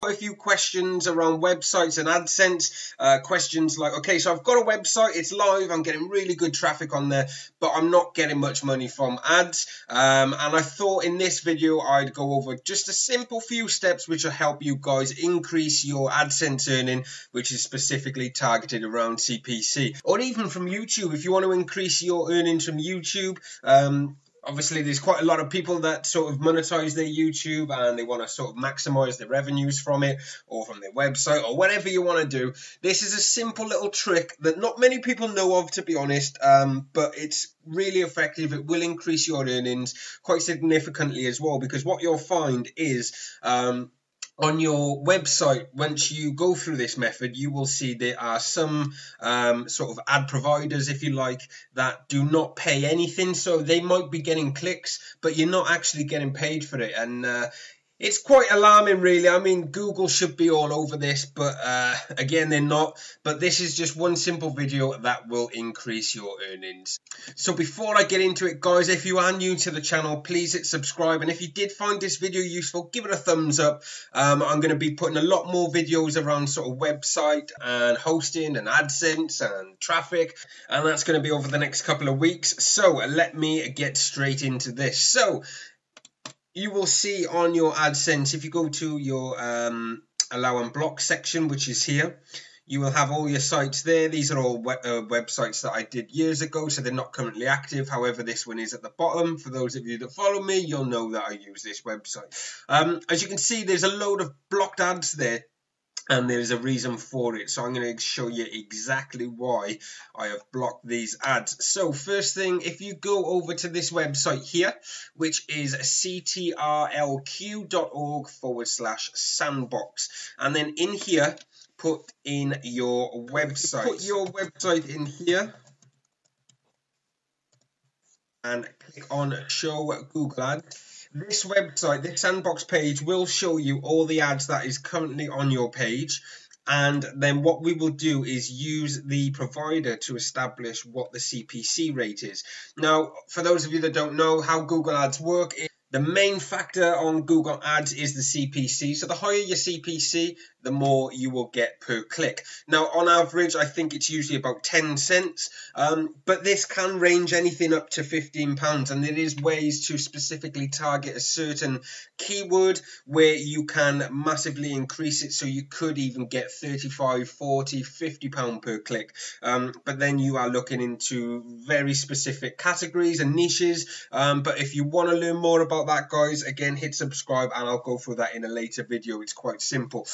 A few questions around websites and AdSense. Questions like, okay, so I've got a website, it's live, I'm getting really good traffic on there, but I'm not getting much money from ads. And I thought in this video I'd go over just a simple few steps which will help you guys increase your AdSense earning, which is specifically targeted around CPC, or even from YouTube. If you want to increase your earnings from YouTube, obviously, there's quite a lot of people that sort of monetize their YouTube and they want to sort of maximize their revenues from it or from their website or whatever you want to do. This is a simple little trick that not many people know of, to be honest, but it's really effective. It will increase your earnings quite significantly as well, because what you'll find is on your website, once you go through this method, you will see there are some sort of ad providers, if you like, that do not pay anything. So they might be getting clicks, but you're not actually getting paid for it. And it's quite alarming, really. I mean, Google should be all over this, but again, they're not. But this is just one simple video that will increase your earnings. So before I get into it, guys, if you are new to the channel, please hit subscribe. And if you did find this video useful, give it a thumbs up. I'm going to be putting a lot more videos around sort of website and hosting and AdSense and traffic. And that's going to be over the next couple of weeks. So let me get straight into this. So you will see on your AdSense, if you go to your allow and block section, which is here, you will have all your sites there. These are all websites that I did years ago, so they're not currently active. However, this one is at the bottom. For those of you that follow me, you'll know that I use this website. As you can see, there's a load of blocked ads there, and there's a reason for it. So I'm going to show you exactly why I have blocked these ads. So first thing, if you go over to this website here, which is ctrlq.org/sandbox, and then in here, put in your website. Put your website in here and click on show Google ads. This website, this sandbox page, will show you all the ads that is currently on your page. And then what we will do is use the provider to establish what the CPC rate is. Now, for those of you that don't know how Google ads work, the main factor on Google ads is the CPC. So the higher your CPC, the more you will get per click. Now, on average, I think it's usually about 10 cents. But this can range anything up to £15. And there is ways to specifically target a certain keyword where you can massively increase it. So you could even get 35, 40, £50 per click. But then you are looking into very specific categories and niches. But if you want to learn more about that, guys, again, hit subscribe and I'll go through that in a later video. It's quite simple.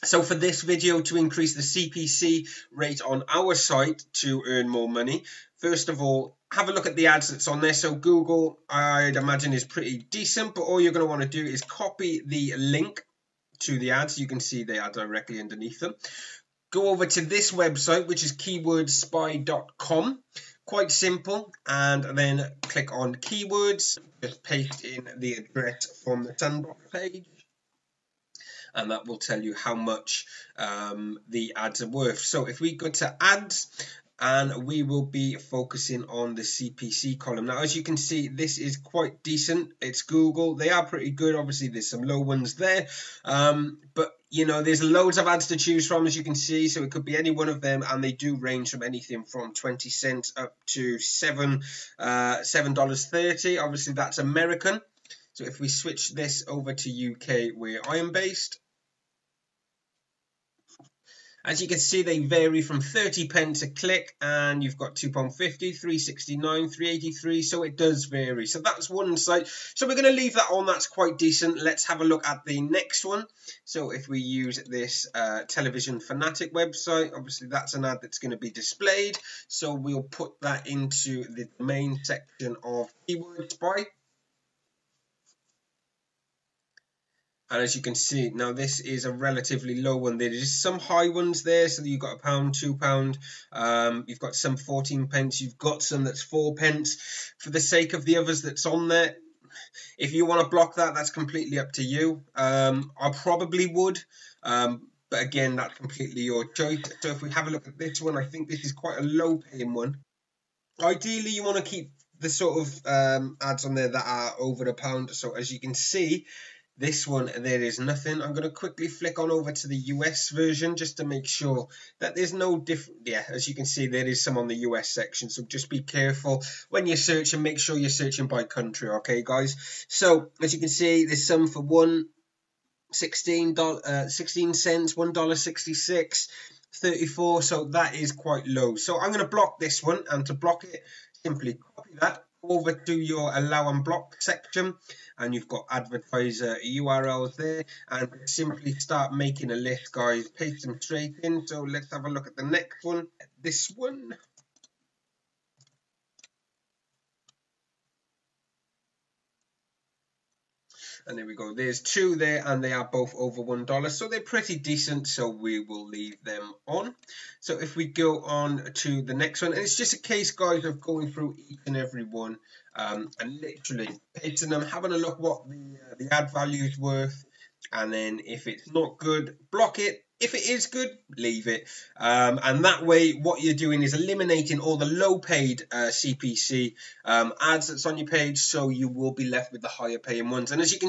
So for this video, to increase the CPC rate on our site to earn more money, first of all, have a look at the ads that's on there. So Google, I'd imagine, is pretty decent, but all you're going to want to do is copy the link to the ads. You can see they are directly underneath them. Go over to this website, which is keywordspy.com. Quite simple, and then click on keywords. Just paste in the address from the sandbox page, and that will tell you how much the ads are worth. So if we go to ads, and we will be focusing on the CPC column. Now, as you can see, this is quite decent. It's Google. They are pretty good. Obviously, there's some low ones there. But, you know, there's loads of ads to choose from, as you can see. So it could be any one of them. And they do range from anything from 20 cents up to $7.30. Obviously, that's American. So if we switch this over to UK, where I am based, as you can see, they vary from 30 pence a click, and you've got £2.50, £3.69, £3.83, so it does vary. So that's one site. So we're going to leave that on. That's quite decent. Let's have a look at the next one. So if we use this Television Fanatic website, obviously that's an ad that's going to be displayed. So we'll put that into the main section of Keyword Spy. And as you can see, now this is a relatively low one. There is some high ones there, so you've got £1, £2. You've got some 14 pence. You've got some that's 4 pence. For the sake of the others that's on there, if you want to block that, that's completely up to you. I probably would, but again, that's completely your choice. So if we have a look at this one, I think this is quite a low paying one. Ideally, you want to keep the sort of ads on there that are over £1. So as you can see, This one, there is nothing. I'm going to quickly flick on over to the US version just to make sure that there's no different. Yeah, as you can see, there is some on the US section. So just be careful when you're searching. Make sure you're searching by country, okay, guys? So as you can see, there's some for $16 cents, $1.66, 34. So that is quite low. So I'm going to block this one, and to block it, simply copy that over to your allow and block section, and you've got advertiser URLs there, and simply start making a list, guys. Paste them straight in. So let's have a look at the next one. This one. And there we go. There's two there, and they are both over $1. So they're pretty decent. So we will leave them on. So if we go on to the next one, and it's just a case, guys, of going through each and every one and literally pasting them, having a look what the ad value is worth, and then if it's not good, block it. If it is good, leave it. And that way, what you're doing is eliminating all the low-paid CPC ads that's on your page, so you will be left with the higher-paying ones. And as you can see,